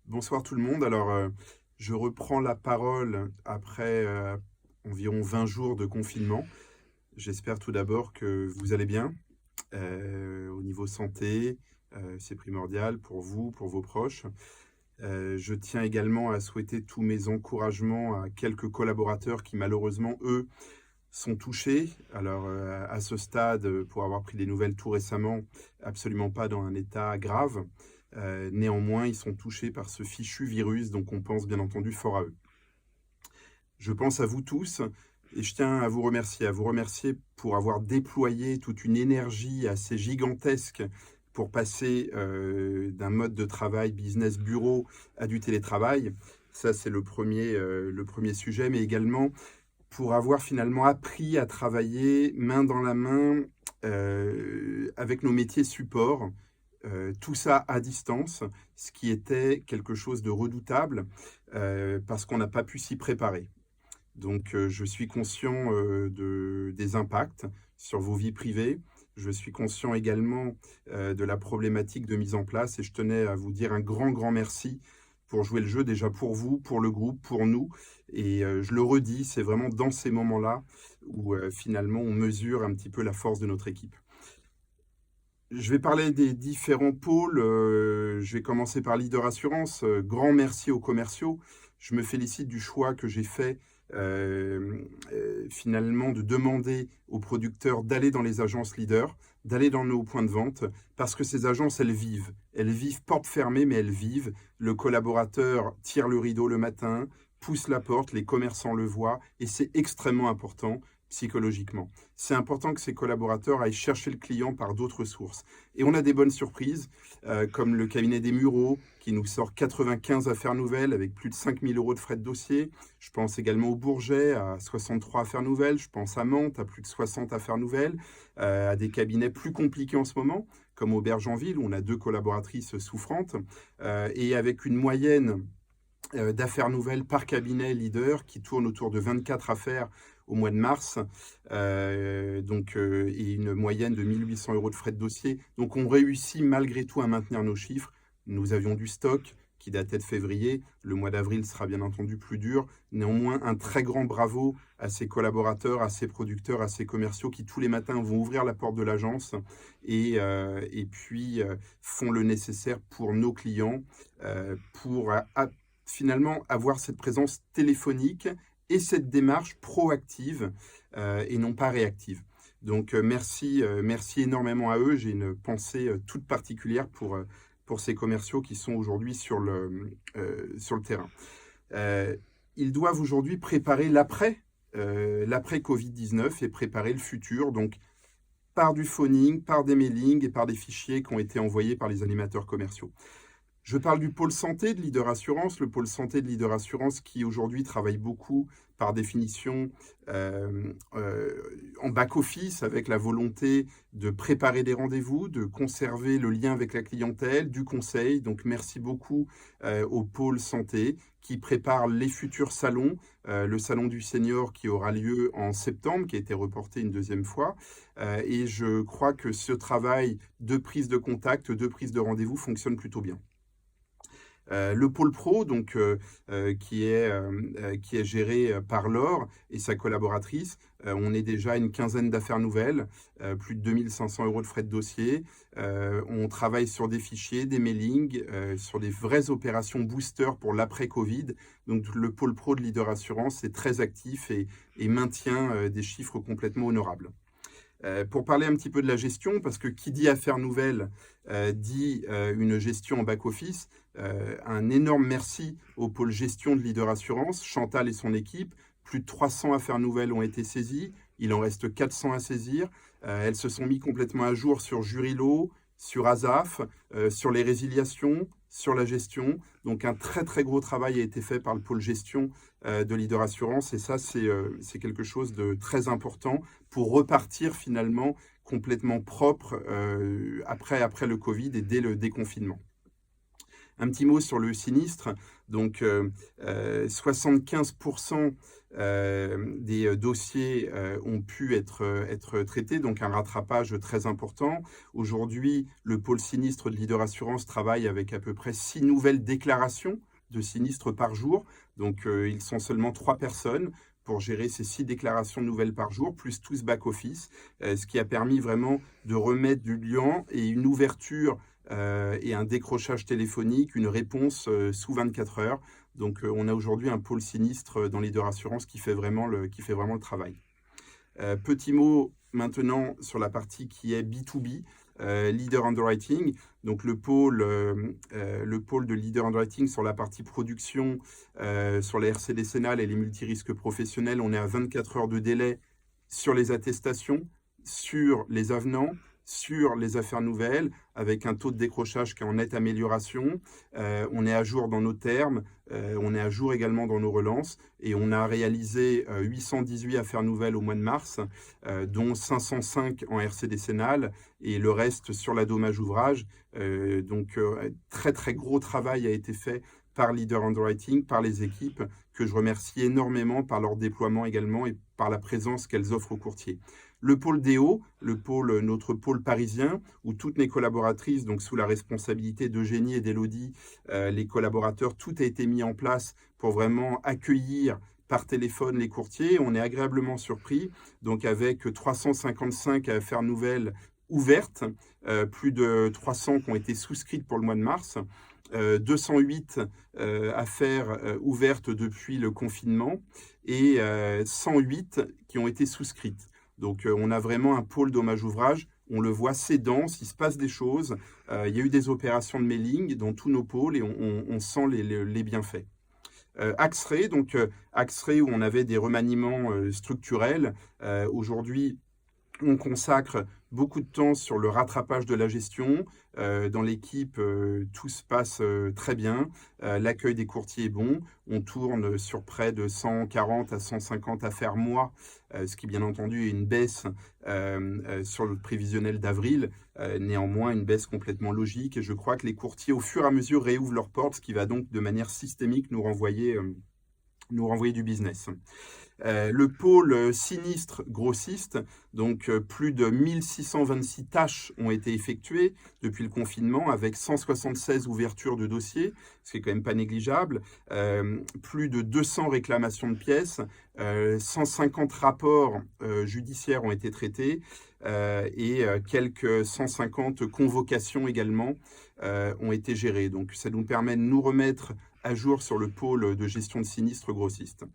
Bonsoir tout le monde. Je reprends la parole après environ 20 jours de confinement. J'espère tout d'abord que vous allez bien. Au niveau santé, c'est primordial pour vous, pour vos proches. Je tiens également à souhaiter tous mes encouragements à quelques collaborateurs qui malheureusement, eux, sont touchés. À ce stade, pour avoir pris des nouvelles tout récemment, absolument pas dans un état grave. Néanmoins, ils sont touchés par ce fichu virus, donc on pense bien entendu fort à eux. Je pense à vous tous et je tiens à vous remercier pour avoir déployé toute une énergie assez gigantesque pour passer d'un mode de travail business bureau à du télétravail. Ça, c'est le premier sujet, mais également pour avoir finalement appris à travailler main dans la main avec nos métiers support, tout ça à distance, ce qui était quelque chose de redoutable parce qu'on n'a pas pu s'y préparer. Je suis conscient des impacts sur vos vies privées. Je suis conscient également de la problématique de mise en place et je tenais à vous dire un grand, grand merci pour jouer le jeu, déjà pour vous, pour le groupe, pour nous. Je le redis, c'est vraiment dans ces moments-là où finalement on mesure un petit peu la force de notre équipe. Je vais parler des différents pôles. Je vais commencer par Leader Assurance. Grand merci aux commerciaux. Je me félicite du choix que j'ai fait finalement de demander aux producteurs d'aller dans les agences leaders, d'aller dans nos points de vente, parce que ces agences, elles vivent. Elles vivent porte fermée, mais elles vivent. Le collaborateur tire le rideau le matin, pousse la porte, les commerçants le voient, et c'est extrêmement important psychologiquement. C'est important que ces collaborateurs aillent chercher le client par d'autres sources. Et on a des bonnes surprises, comme le cabinet des Mureaux, qui nous sort 95 affaires nouvelles avec plus de 5 000 € de frais de dossier. Je pense également au Bourget, à 63 affaires nouvelles. Je pense à Mantes, à plus de 60 affaires nouvelles. À des cabinets plus compliqués en ce moment, comme Aubergenville, où on a 2 collaboratrices souffrantes. Et avec une moyenne d'affaires nouvelles par cabinet leader qui tourne autour de 24 affaires au mois de mars, et une moyenne de 1 800 € de frais de dossier. Donc on réussit malgré tout à maintenir nos chiffres. Nous avions du stock qui datait de février. Le mois d'avril sera bien entendu plus dur. Néanmoins, un très grand bravo à ces collaborateurs, à ces producteurs, à ces commerciaux qui tous les matins vont ouvrir la porte de l'agence et puis font le nécessaire pour nos clients, pour finalement avoir cette présence téléphonique et cette démarche proactive et non pas réactive. Merci énormément à eux. J'ai une pensée toute particulière pour ces commerciaux qui sont aujourd'hui sur le terrain. Ils doivent aujourd'hui préparer l'après Covid-19 et préparer le futur, donc par du phoning, par des mailings et par des fichiers qui ont été envoyés par les animateurs commerciaux. Je parle du pôle santé de Leader Assurance, le pôle santé de Leader Assurance qui aujourd'hui travaille beaucoup par définition en back-office avec la volonté de préparer des rendez-vous, de conserver le lien avec la clientèle, du conseil. Donc merci beaucoup au pôle santé qui prépare les futurs salons, le salon du senior qui aura lieu en septembre, qui a été reporté une deuxième fois. Et je crois que ce travail de prise de contact, de prise de rendez-vous fonctionne plutôt bien. Le pôle pro, qui est géré par Laure et sa collaboratrice. On est déjà à une quinzaine d'affaires nouvelles, plus de 2 500 € de frais de dossier. On travaille sur des fichiers, des mailings, sur des vraies opérations booster pour l'après-Covid. Donc le pôle pro de Leader Assurance est très actif et maintient des chiffres complètement honorables. Pour parler un petit peu de la gestion, parce que qui dit affaires nouvelles dit une gestion en back-office, un énorme merci au pôle gestion de Leader Assurance, Chantal et son équipe. Plus de 300 affaires nouvelles ont été saisies, il en reste 400 à saisir. Elles se sont mis complètement à jour sur Jurilo, sur Asaf, sur les résiliations, sur la gestion. Donc un très très gros travail a été fait par le pôle gestion de Leader Assurance et ça c'est quelque chose de très important pour repartir finalement complètement propre après le Covid et dès le déconfinement. Un petit mot sur le sinistre. Donc, 75% des dossiers ont pu être traités, donc un rattrapage très important. Aujourd'hui, le pôle sinistre de Leader Assurance travaille avec à peu près 6 nouvelles déclarations de sinistres par jour. Donc, ils sont seulement 3 personnes pour gérer ces 6 déclarations nouvelles par jour, plus tout ce back-office, ce qui a permis vraiment de remettre du lien et une ouverture et un décrochage téléphonique, une réponse sous 24 heures. Donc, on a aujourd'hui un pôle sinistre dans Leader Assurance qui fait vraiment le travail. Petit mot maintenant sur la partie qui est B2B, Leader Underwriting. Donc, le pôle de Leader Underwriting sur la partie production, sur les RC décennales et les multirisques professionnels, on est à 24 heures de délai sur les attestations, sur les avenants, sur les affaires nouvelles, avec un taux de décrochage qui est en nette amélioration. On est à jour dans nos termes, on est à jour également dans nos relances, et on a réalisé 818 affaires nouvelles au mois de mars, dont 505 en RC décennale, et le reste sur la dommage ouvrage. Donc, très très gros travail a été fait par Leader Underwriting, par les équipes, que je remercie énormément par leur déploiement également et par la présence qu'elles offrent aux courtiers. Le pôle DO, notre pôle parisien, où toutes mes collaboratrices, donc sous la responsabilité d'Eugénie et d'Élodie, les collaborateurs, tout a été mis en place pour vraiment accueillir par téléphone les courtiers. On est agréablement surpris, donc avec 355 affaires nouvelles ouvertes, plus de 300 qui ont été souscrites pour le mois de mars, 208 affaires ouvertes depuis le confinement et 108 qui ont été souscrites. Donc, on a vraiment un pôle dommage ouvrage. On le voit, c'est dense, il se passe des choses. Il y a eu des opérations de mailing dans tous nos pôles et on sent les bienfaits. Axray, donc Axray où on avait des remaniements structurels. Aujourd'hui, on consacre beaucoup de temps sur le rattrapage de la gestion. Dans l'équipe, tout se passe très bien. L'accueil des courtiers est bon. On tourne sur près de 140 à 150 affaires mois, ce qui bien entendu est une baisse sur le prévisionnel d'avril. Néanmoins, une baisse complètement logique. Et je crois que les courtiers, au fur et à mesure, réouvrent leurs portes, ce qui va donc de manière systémique nous renvoyer du business. Le pôle sinistre grossiste, donc plus de 1626 tâches ont été effectuées depuis le confinement avec 176 ouvertures de dossiers, ce qui est quand même pas négligeable, plus de 200 réclamations de pièces, 150 rapports judiciaires ont été traités et quelques 150 convocations également ont été gérées. Donc ça nous permet de nous remettre à jour sur le pôle de gestion de sinistres grossistes.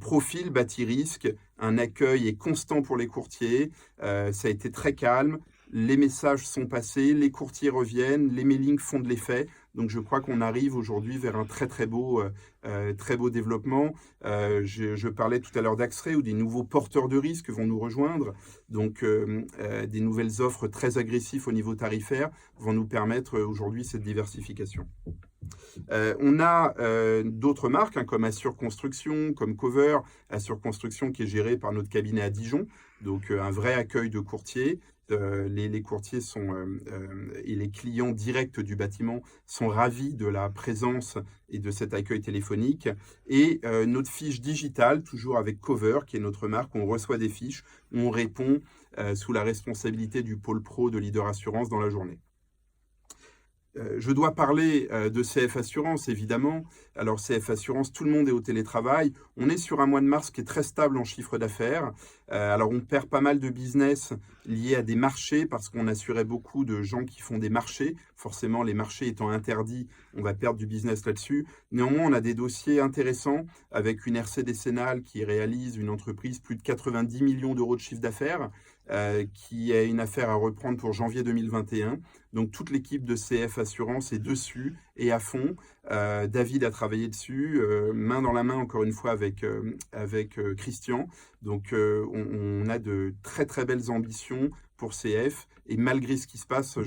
Profil, bâti risque, un accueil est constant pour les courtiers, ça a été très calme, les messages sont passés, les courtiers reviennent, les mailings font de l'effet, donc je crois qu'on arrive aujourd'hui vers un très beau développement. Je parlais tout à l'heure d'Axray où des nouveaux porteurs de risques vont nous rejoindre, donc des nouvelles offres très agressives au niveau tarifaire vont nous permettre aujourd'hui cette diversification. On a d'autres marques comme Assure Construction, comme Cover, Assure Construction qui est gérée par notre cabinet à Dijon, donc un vrai accueil de courtiers. Les courtiers et les clients directs du bâtiment sont ravis de la présence et de cet accueil téléphonique. Et notre fiche digitale, toujours avec Cover, qui est notre marque, on reçoit des fiches, on répond sous la responsabilité du pôle pro de Leader Assurance dans la journée. Je dois parler de CF Assurance, évidemment. Alors, CF Assurance, tout le monde est au télétravail. On est sur un mois de mars qui est très stable en chiffre d'affaires. Alors, on perd pas mal de business liés à des marchés parce qu'on assurait beaucoup de gens qui font des marchés. Forcément, les marchés étant interdits, on va perdre du business là-dessus. Néanmoins, on a des dossiers intéressants avec une RC décennale qui réalise une entreprise plus de 90 millions d'euros de chiffre d'affaires, qui est une affaire à reprendre pour janvier 2021. Donc, toute l'équipe de CF Assurance est dessus et à fond. David a travaillé dessus, main dans la main, encore une fois, avec Christian. Donc, on a de très belles ambitions pour CF. Et malgré ce qui se passe,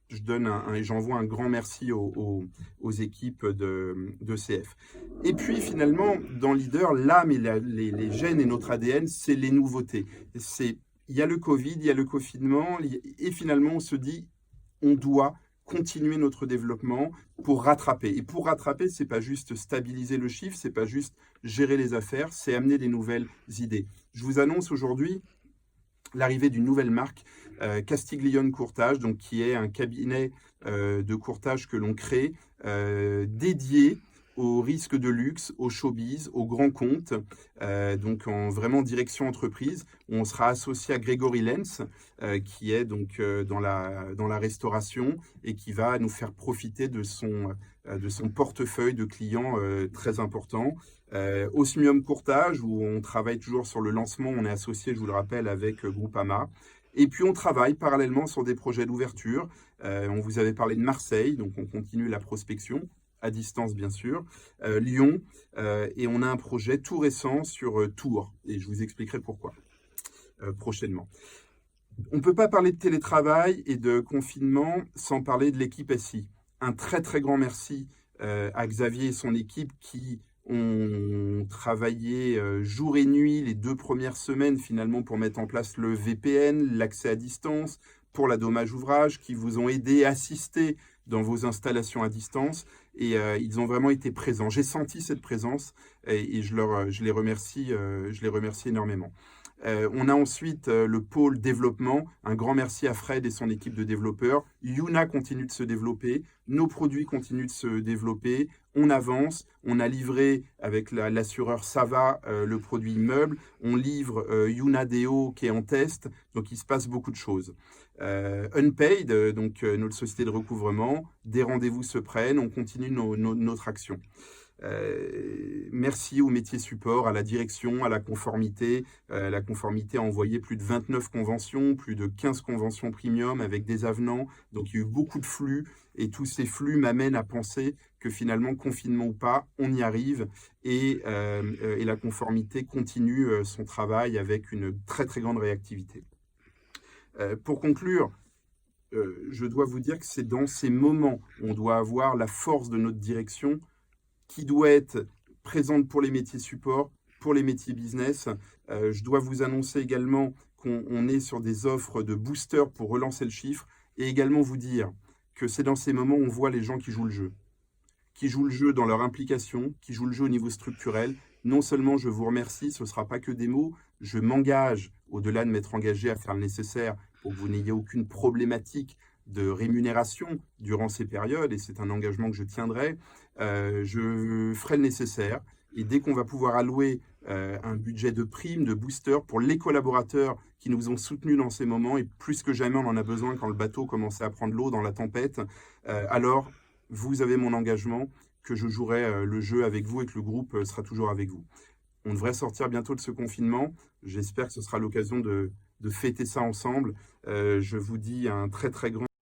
j'envoie un grand merci aux équipes de CF. Et puis, finalement, dans Leader, l'âme et les gènes et notre ADN, c'est les nouveautés. Il y a le Covid, il y a le confinement, et finalement, on se dit, on doit continuer notre développement pour rattraper. Et pour rattraper, c'est pas juste stabiliser le chiffre, c'est pas juste gérer les affaires, c'est amener des nouvelles idées. Je vous annonce aujourd'hui l'arrivée d'une nouvelle marque, Castiglione Courtage, donc qui est un cabinet de courtage que l'on crée, dédié aux risques de luxe, au showbiz, aux grands comptes, donc en vraiment direction entreprise. On sera associé à Grégory Lenz, qui est donc dans la restauration et qui va nous faire profiter de son portefeuille de clients très important. Osmium Courtage, où on travaille toujours sur le lancement, on est associé, je vous le rappelle, avec Groupama. Et puis on travaille parallèlement sur des projets d'ouverture. On vous avait parlé de Marseille, donc on continue la prospection, à distance bien sûr, Lyon, et on a un projet tout récent sur Tours, et je vous expliquerai pourquoi prochainement. On ne peut pas parler de télétravail et de confinement sans parler de l'équipe SI. Un très très grand merci à Xavier et son équipe qui ont travaillé jour et nuit les 2 premières semaines finalement pour mettre en place le VPN, l'accès à distance, pour la dommage ouvrage, qui vous ont aidé, assisté dans vos installations à distance, et ils ont vraiment été présents. J'ai senti cette présence et je les remercie énormément. On a ensuite le pôle développement. Un grand merci à Fred et son équipe de développeurs. Yuna continue de se développer. Nos produits continuent de se développer. On avance. On a livré avec l'assureur Sava le produit meuble. On livre Yuna Deo qui est en test. Donc il se passe beaucoup de choses. Unpaid, donc notre société de recouvrement. Des rendez-vous se prennent. On continue notre action. Merci au métier support, à la direction, à la conformité. La conformité a envoyé plus de 29 conventions, plus de 15 conventions premium avec des avenants. Donc il y a eu beaucoup de flux et tous ces flux m'amènent à penser que finalement, confinement ou pas, on y arrive et la conformité continue son travail avec une très très grande réactivité. Pour conclure, je dois vous dire que c'est dans ces moments où on doit avoir la force de notre direction qui doit être présente pour les métiers support, pour les métiers business. Je dois vous annoncer également qu'on est sur des offres de booster pour relancer le chiffre et également vous dire que c'est dans ces moments où on voit les gens qui jouent le jeu dans leur implication, qui jouent le jeu au niveau structurel. Non seulement je vous remercie, ce ne sera pas que des mots, je m'engage, au-delà de m'être engagé à faire le nécessaire pour que vous n'ayez aucune problématique de rémunération durant ces périodes, et c'est un engagement que je tiendrai. Je ferai le nécessaire, et dès qu'on va pouvoir allouer un budget de prime, de booster pour les collaborateurs qui nous ont soutenus dans ces moments, et plus que jamais on en a besoin quand le bateau commençait à prendre l'eau dans la tempête, alors vous avez mon engagement que je jouerai le jeu avec vous et que le groupe sera toujours avec vous. On devrait sortir bientôt de ce confinement. J'espère que ce sera l'occasion de fêter ça ensemble. Je vous dis un très très grand